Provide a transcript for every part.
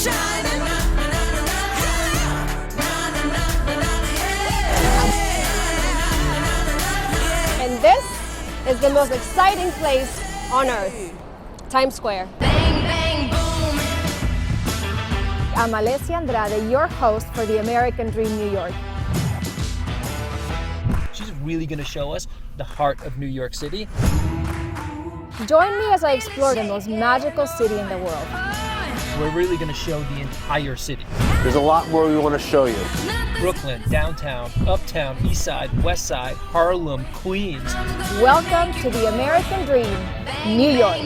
And this is the most exciting place on earth, Times Square. Bang, bang, boom. I'm Alessia Andrade, your host for the American Dream New York. She's really going to show us the heart of New York City. Join me as I explore the most magical city in the world. We're really going to show the entire city. There's a lot more we want to show you. Brooklyn, downtown, uptown, east side, west side, Harlem, Queens. Welcome to the American Dream, New York.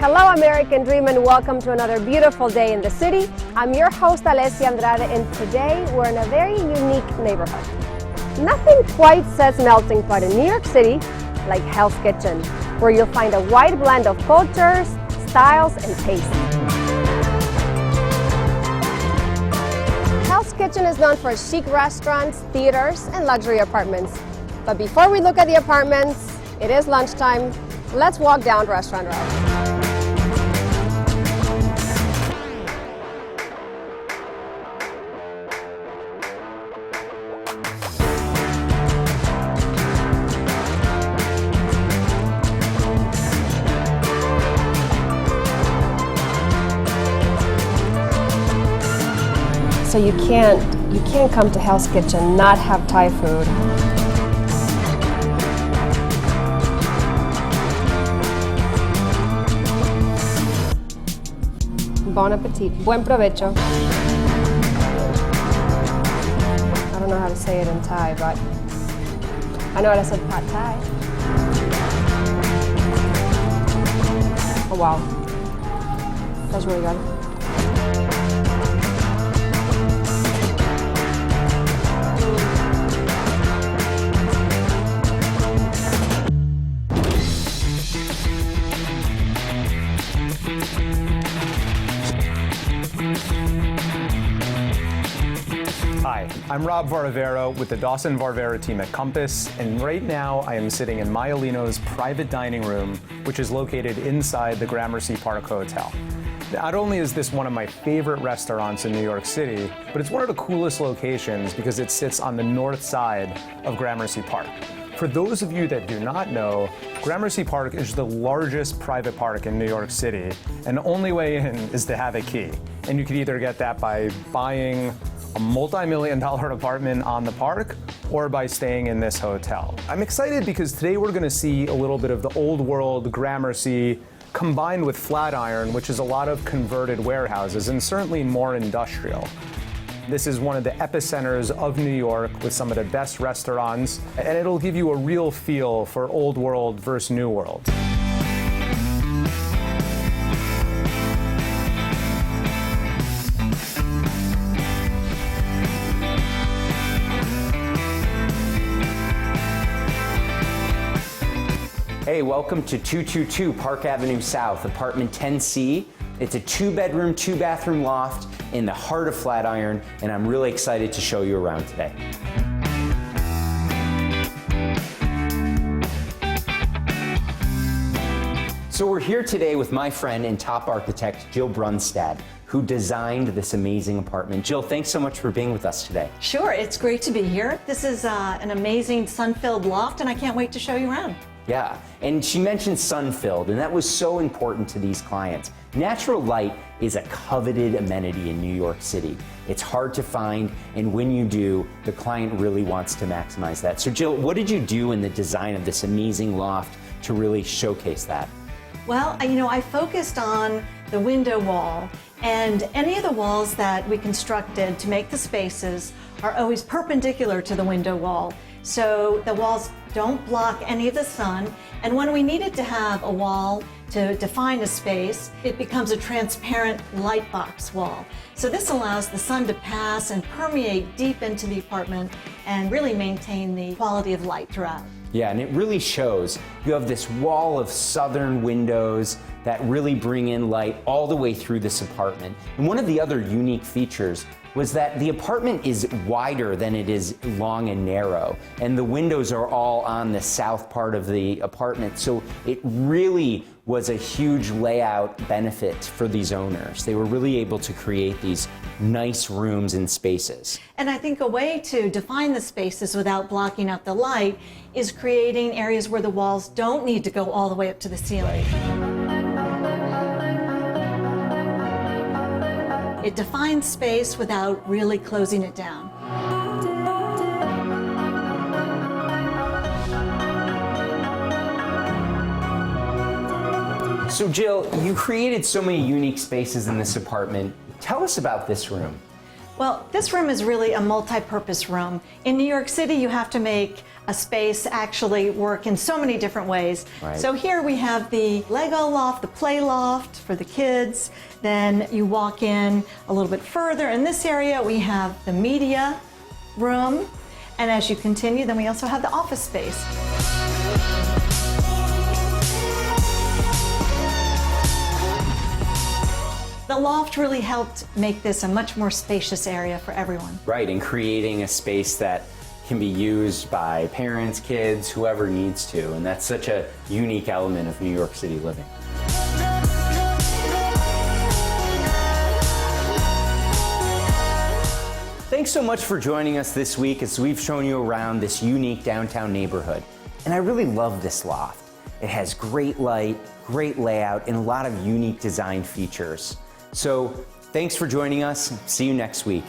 Hello, American Dream, and welcome to another beautiful day in the city. I'm your host, Alessia Andrade, and today we're in a very unique neighborhood. Nothing quite says melting pot in New York City like Hell's Kitchen, where you'll find a wide blend of cultures, styles, and tastes. Hell's Kitchen is known for chic restaurants, theaters, and luxury apartments. But before we look at the apartments, it is lunchtime. Let's walk down Restaurant Row. So you can't come to Hell's Kitchen not have Thai food. Bon appetit. Buen provecho. I don't know how to say it in Thai, but I know how to say pad Thai. Oh wow, that's really good. Hi, I'm Rob Varvara with the Dawson Varvara team at Compass, and right now I am sitting in Maialino's private dining room, which is located inside the Gramercy Park Hotel. Not only is this one of my favorite restaurants in New York City, but it's one of the coolest locations because it sits on the north side of Gramercy Park. For those of you that do not know, Gramercy Park is the largest private park in New York City, and the only way in is to have a key. And you can either get that by buying a multi-million-dollar apartment on the park or by staying in this hotel. I'm excited because today we're going to see a little bit of the old world Gramercy combined with Flatiron, which is a lot of converted warehouses and certainly more industrial. This is one of the epicenters of New York with some of the best restaurants, and it'll give you a real feel for old world versus new world. Hey, welcome to 222 Park Avenue South, apartment 10C. It's a 2-bedroom, 2-bathroom loft in the heart of Flatiron, and I'm really excited to show you around today. So we're here today with my friend and top architect, Jill Brunstad, who designed this amazing apartment. Jill, thanks so much for being with us today. Sure, it's great to be here. This is an amazing sun-filled loft, and I can't wait to show you around. Yeah, and she mentioned sun-filled, and that was so important to these clients. Natural light is a coveted amenity in New York City. It's hard to find, and when you do, the client really wants to maximize that. So Jill, what did you do in the design of this amazing loft to really showcase that? Well, I focused on the window wall, and any of the walls that we constructed to make the spaces are always perpendicular to the window wall. So the walls don't block any of the sun, and when we needed to have a wall to define a space, it becomes a transparent light box wall. So this allows the sun to pass and permeate deep into the apartment and really maintain the quality of light throughout. Yeah, and it really shows. You have this wall of southern windows that really bring in light all the way through this apartment. And one of the other unique features was that the apartment is wider than it is long and narrow, and the windows are all on the south part of the apartment, so it really was a huge layout benefit for these owners. They were really able to create these nice rooms and spaces. And I think a way to define the spaces without blocking out the light is creating areas where the walls don't need to go all the way up to the ceiling. It defines space without really closing it down. So Jill, you created so many unique spaces in this apartment. Tell us about this room. Well, this room is really a multi-purpose room. In New York City, you have to make a space actually work in so many different ways. Right. So here we have the Lego loft, the play loft for the kids. Then you walk in a little bit further. In this area, we have the media room. And as you continue, then we also have the office space. The loft really helped make this a much more spacious area for everyone. Right, and creating a space that can be used by parents, kids, whoever needs to, and that's such a unique element of New York City living. Thanks so much for joining us this week as we've shown you around this unique downtown neighborhood. And I really love this loft. It has great light, great layout, and a lot of unique design features. So thanks for joining us. See you next week.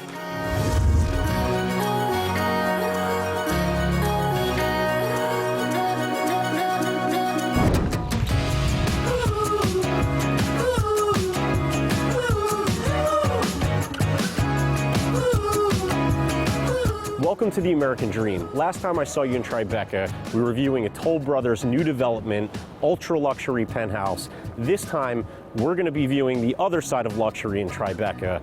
Welcome to the American Dream. Last time I saw you in Tribeca, we were reviewing a Toll Brothers new development, ultra luxury penthouse. This time, we're going to be viewing the other side of luxury in Tribeca.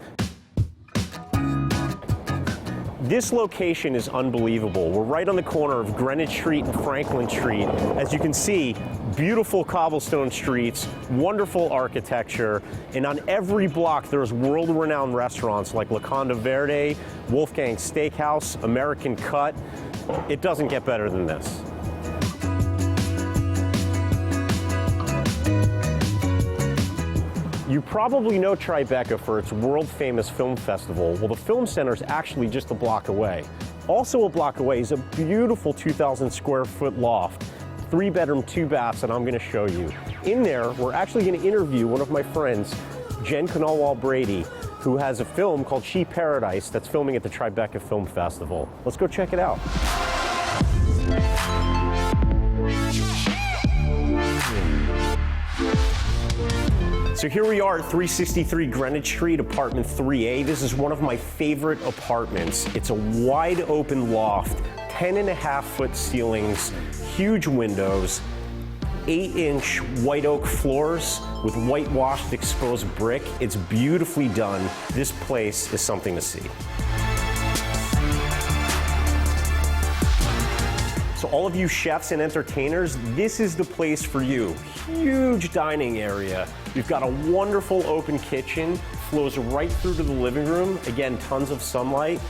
This location is unbelievable. We're right on the corner of Greenwich Street and Franklin Street. As you can see, beautiful cobblestone streets, wonderful architecture, and on every block there's world-renowned restaurants like La Conda Verde, Wolfgang Steakhouse, American Cut. It doesn't get better than this. You probably know Tribeca for its world-famous film festival. Well, the Film Center is actually just a block away. Also a block away is a beautiful 2,000 square foot loft, 3-bedroom, 2 baths that I'm gonna show you. In there, we're actually gonna interview one of my friends, Jen Canalwall Brady, who has a film called She Paradise that's filming at the Tribeca Film Festival. Let's go check it out. So here we are at 363 Greenwich Street, apartment 3A. This is one of my favorite apartments. It's a wide open loft, 10.5-foot ceilings, huge windows, 8-inch white oak floors with whitewashed exposed brick. It's beautifully done. This place is something to see. So all of you chefs and entertainers, this is the place for you. Huge dining area. We've got a wonderful open kitchen, flows right through to the living room. Again, tons of sunlight.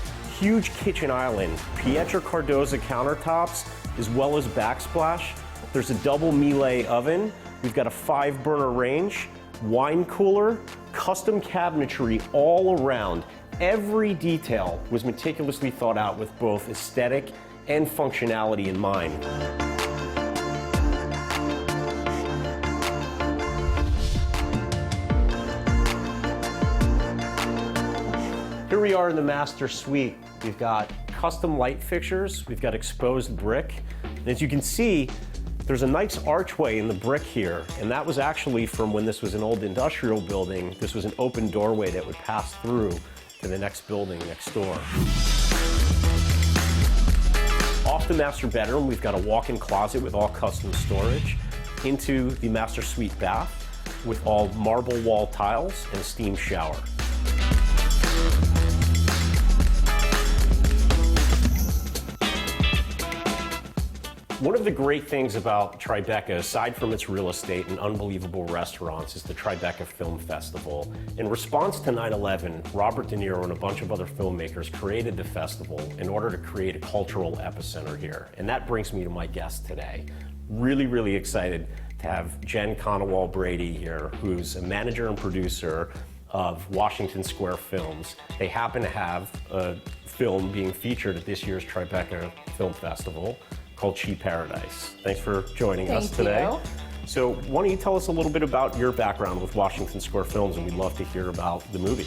Huge kitchen island, Pietro Cardoza countertops, as well as backsplash. There's a double Miele oven. We've got a 5-burner range, wine cooler, custom cabinetry all around. Every detail was meticulously thought out with both aesthetic and functionality in mind. Here we are in the master suite. We've got custom light fixtures, we've got exposed brick. And as you can see, there's a nice archway in the brick here, and that was actually from when this was an old industrial building. This was an open doorway that would pass through to the next building next door. Off the master bedroom, we've got a walk-in closet with all custom storage. Into the master suite bath with all marble wall tiles and a steam shower. One of the great things about Tribeca, aside from its real estate and unbelievable restaurants, is the Tribeca Film Festival. In response to 9/11, Robert De Niro and a bunch of other filmmakers created the festival in order to create a cultural epicenter here. And that brings me to my guest today. Really, really excited to have Jen Conowall Brady here, who's a manager and producer of Washington Square Films. They happen to have a film being featured at this year's Tribeca Film Festival called Cheap Paradise. Thanks for joining us today. Thank you. So why don't you tell us a little bit about your background with Washington Square Films, and we'd love to hear about the movie.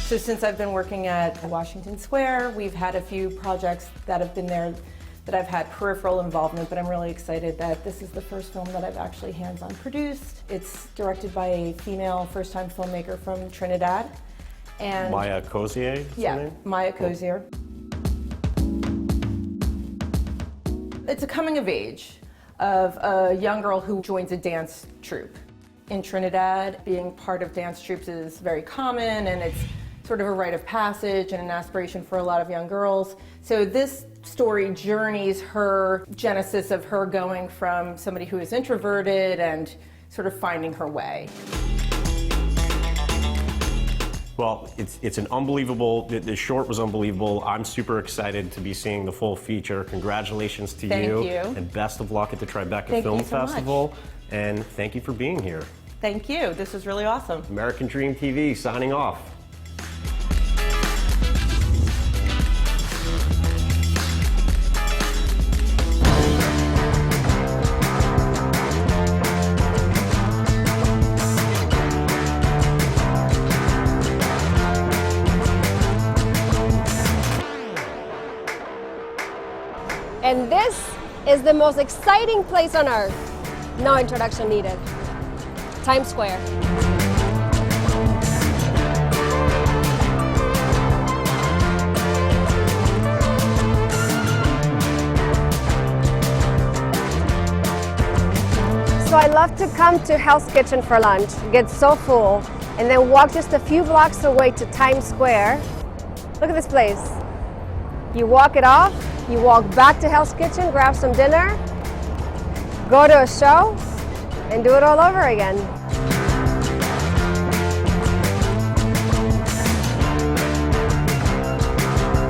So since I've been working at Washington Square, we've had a few projects that have been there that I've had peripheral involvement, but I'm really excited that this is the first film that I've actually hands-on produced. It's directed by a female first-time filmmaker from Trinidad. And Maya Cozier, is her yeah, name? Maya Cozier. It's a coming of age of a young girl who joins a dance troupe. In Trinidad, being part of dance troupes is very common, and it's sort of a rite of passage and an aspiration for a lot of young girls. So this story journeys her genesis of her going from somebody who is introverted and sort of finding her way. Well, it's an unbelievable, the short was unbelievable. I'm super excited to be seeing the full feature. Congratulations to Thank you. And best of luck at the Tribeca Thank Film you so much. Festival. And thank you for being here. Thank you. This is really awesome. American Dream TV signing off. And this is the most exciting place on earth. No introduction needed. Times Square. So I love to come to Hell's Kitchen for lunch, get so full, and then walk just a few blocks away to Times Square. Look at this place. You walk it off, you walk back to Hell's Kitchen, grab some dinner, go to a show, and do it all over again.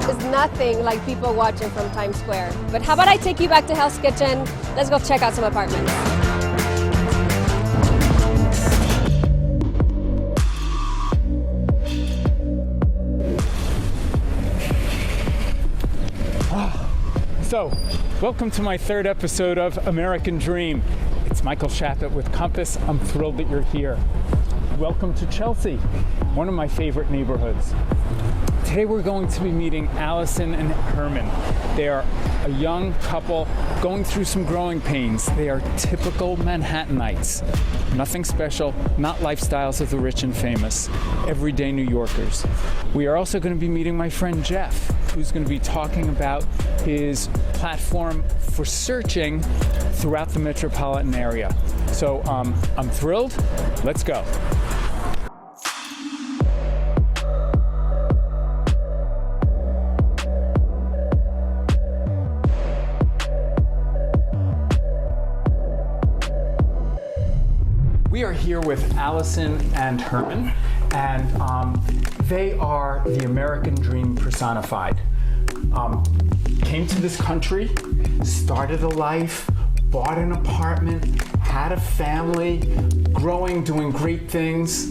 There's nothing like people watching from Times Square. But how about I take you back to Hell's Kitchen? Let's go check out some apartments. So, welcome to my third episode of American Dream. It's Michael Shapot with Compass. I'm thrilled that you're here. Welcome to Chelsea, one of my favorite neighborhoods. Today we're going to be meeting Allison and Herman. They are a young couple going through some growing pains. They are typical Manhattanites. Nothing special, not lifestyles of the rich and famous, everyday New Yorkers. We are also going to be meeting my friend Jeff, who's going to be talking about his platform for searching throughout the metropolitan area. So I'm thrilled. Let's go. We are here with Allison and Herman, and they are the American dream personified. Came to this country, started a life, bought an apartment, had a family, growing, doing great things.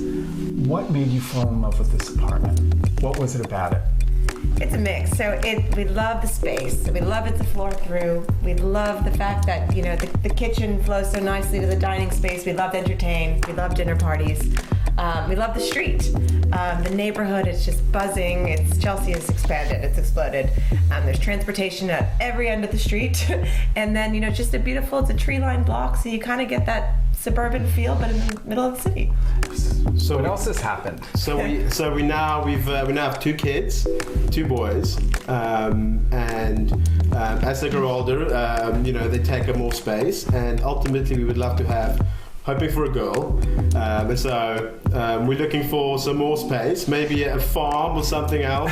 What made you fall in love with this apartment? What was it about it? It's a mix. So we love the space. We love it to floor through. We love the fact that, you know, the kitchen flows so nicely to the dining space. We love to entertain. We love dinner parties. We love the street. The neighborhood is just buzzing. Chelsea has expanded. It's exploded. There's transportation at every end of the street. And then, you know, just it's a tree-lined block, so you kind of get that suburban feel, but in the middle of the city. So what else has happened? We now have 2 kids, 2 boys, and as they grow older, they take up more space, and ultimately we would love to have, hoping for a girl, and so we're looking for some more space, maybe a farm or something else.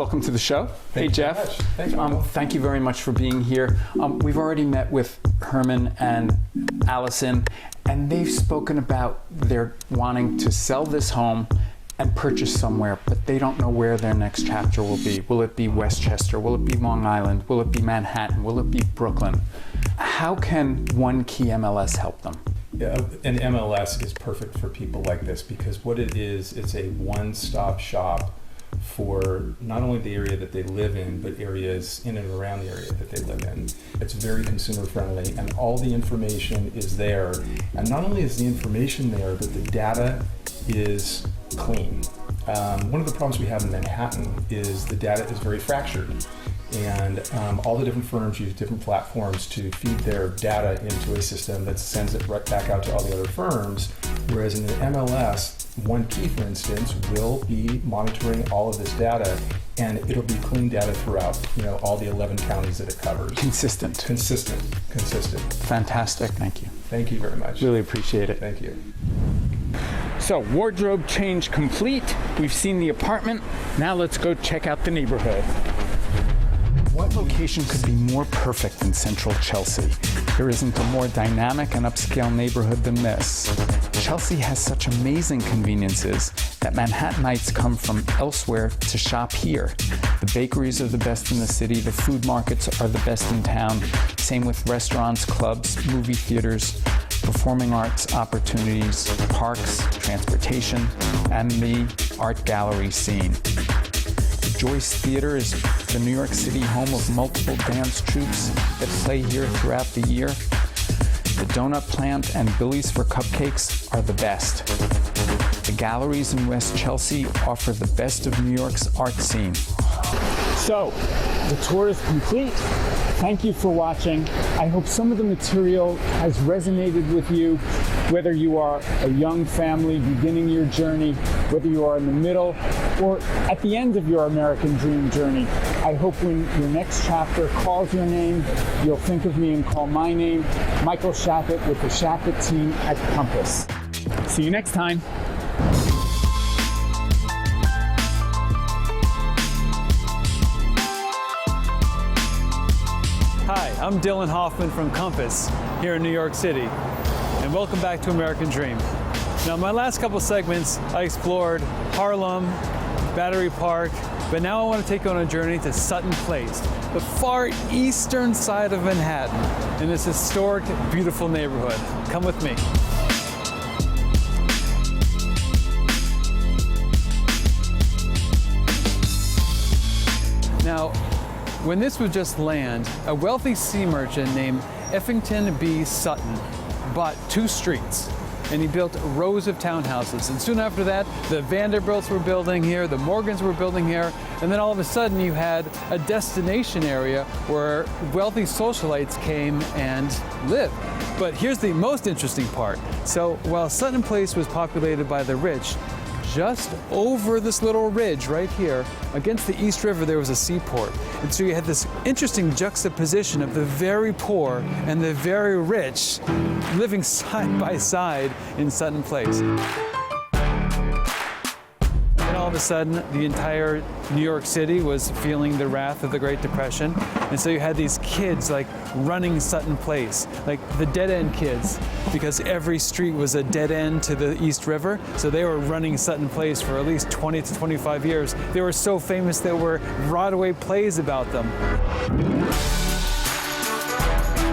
welcome to the show. Hey, Jeff. Very much. Thanks, Michael. Thank you very much for being here. We've already met with Herman and Allison, and they've spoken about their wanting to sell this home and purchase somewhere, but they don't know where their next chapter will be. Will it be Westchester? Will it be Long Island? Will it be Manhattan? Will it be Brooklyn? How can One Key MLS help them? Yeah, an MLS is perfect for people like this because what it is, it's a one-stop shop for not only the area that they live in, but areas in and around the area that they live in. It's very consumer friendly and all the information is there. And not only is the information there, but the data is clean. One of the problems we have in Manhattan is the data is very fractured. And all the different firms use different platforms to feed their data into a system that sends it right back out to all the other firms. Whereas in an MLS, One Key, for instance, will be monitoring all of this data, and it'll be clean data throughout, all the 11 counties that it covers. Consistent. Consistent. Fantastic. Thank you. Thank you very much. Really appreciate it. Thank you. So, wardrobe change complete. We've seen the apartment. Now let's go check out the neighborhood. What location could be more perfect than central Chelsea? There isn't a more dynamic and upscale neighborhood than this. Chelsea has such amazing conveniences that Manhattanites come from elsewhere to shop here. The bakeries are the best in the city, the food markets are the best in town, same with restaurants, clubs, movie theaters, performing arts opportunities, parks, transportation, and the art gallery scene. The Joyce Theater is the New York City home of multiple dance troupes that play here throughout the year. The Donut Plant and Billy's for Cupcakes are the best. The galleries in West Chelsea offer the best of New York's art scene. So, the tour is complete. Thank you for watching. I hope some of the material has resonated with you, whether you are a young family beginning your journey, whether you are in the middle, or at the end of your American dream journey. I hope when your next chapter calls your name, you'll think of me and call my name, Michael Shapot with the Shapot team at Compass. See you next time. Hi, I'm Dylan Hoffman from Compass here in New York City, and welcome back to American Dream. Now, in my last couple segments, I explored Harlem, Battery Park, but now I want to take you on a journey to Sutton Place, the far eastern side of Manhattan, in this historic, beautiful neighborhood. Come with me. Now, when this was just land, a wealthy sea merchant named Effington B. Sutton bought 2 streets, and he built rows of townhouses. And soon after that, the Vanderbilts were building here, the Morgans were building here, and then all of a sudden you had a destination area where wealthy socialites came and lived. But here's the most interesting part. So while Sutton Place was populated by the rich, just over this little ridge right here, against the East River, there was a seaport. And so you had this interesting juxtaposition of the very poor and the very rich living side by side in Sutton Place. And all of a sudden, the entire New York City was feeling the wrath of the Great Depression. And so you had these kids like running Sutton Place, like the dead end kids, because every street was a dead end to the East River. So they were running Sutton Place for at least 20 to 25 years. They were so famous there were Broadway plays about them.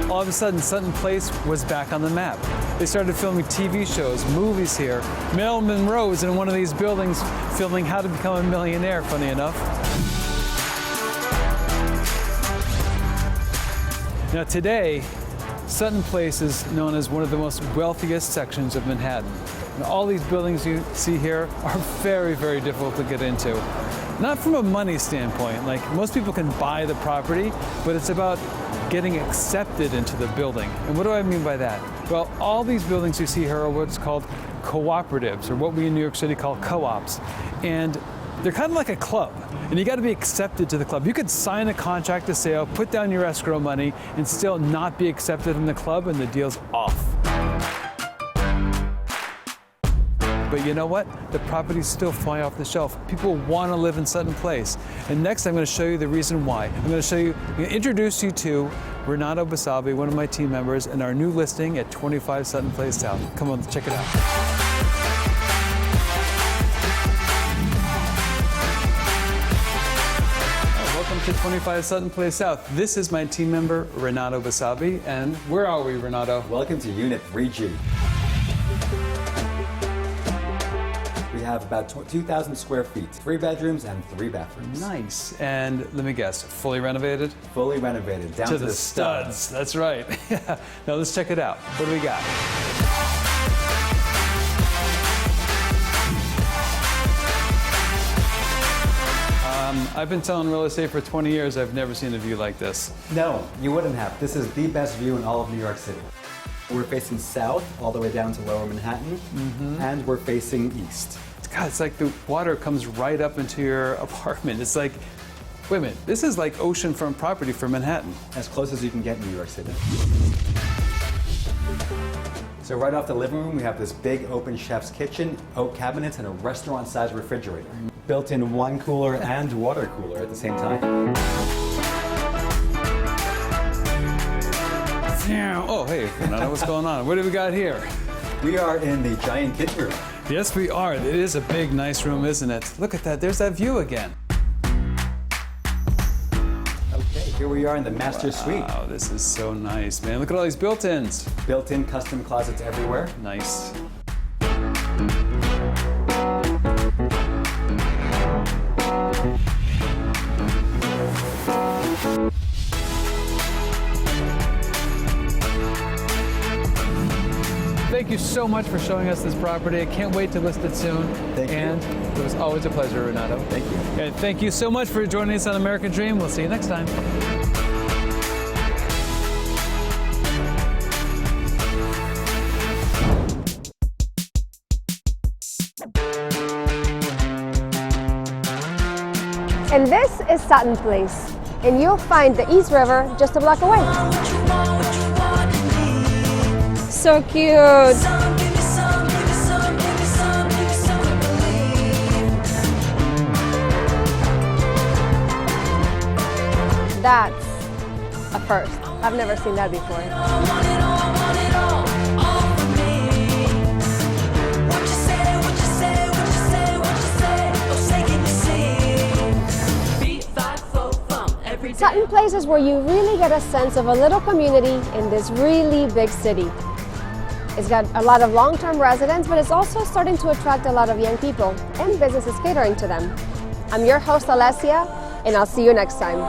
All of a sudden, Sutton Place was back on the map. They started filming TV shows, movies here. Marilyn Monroe was in one of these buildings filming How to Become a Millionaire, funny enough. Now today, Sutton Place is known as one of the most wealthiest sections of Manhattan. And all these buildings you see here are very, very difficult to get into. Not from a money standpoint, like most people can buy the property, but it's about getting accepted into the building. And what do I mean by that? Well, all these buildings you see here are what's called cooperatives, or what we in New York City call co-ops. And they're kind of like a club, and you got to be accepted to the club. You could sign a contract to sale, put down your escrow money, and still not be accepted in the club, and the deal's off. But you know what? The properties still fly off the shelf. People want to live in Sutton Place. And next I'm going to show you the reason why. I'm going to introduce you to Renato Basabi, one of my team members, and our new listing at 25 Sutton Place South. Come on, check it out. To 25 Sutton Place South. This is my team member, Renato Basabi, and where are we, Renato? Welcome to Unit 3G. We have about 2,000 square feet, 3 bedrooms and 3 bathrooms. Nice. And let me guess, fully renovated? Fully renovated, down to the studs. That's right. Yeah. Now let's check it out. What do we got? I've been selling real estate for 20 years. I've never seen a view like this. No, you wouldn't have. This is the best view in all of New York City. We're facing south all the way down to Lower Manhattan, and we're facing east. God, it's like the water comes right up into your apartment. It's like, wait a minute, this is like oceanfront property for Manhattan. As close as you can get in New York City. So right off the living room, we have this big open chef's kitchen, oak cabinets, and a restaurant-sized refrigerator. Built-in wine cooler and water cooler at the same time. Oh, hey, Renato, what's going on? What do we got here? We are in the giant kitchen room. Yes, we are. It is a big, nice room, isn't it? Look at that. There's that view again. Okay, here we are in the master suite. Wow, this is so nice, man. Look at all these built-ins. Built-in custom closets everywhere. Nice. Thank you so much for showing us this property. I can't wait to list it soon. Thank you. And it was always a pleasure, Renato. Thank you. And thank you so much for joining us on American Dream. We'll see you next time. And this is Sutton Place, and you'll find the East River just a block away. So cute. That's a first. I've never seen that before. Sutton Place is where you really get a sense of a little community in this really big city. It's got a lot of long-term residents, but it's also starting to attract a lot of young people and businesses catering to them. I'm your host, Alessia, and I'll see you next time.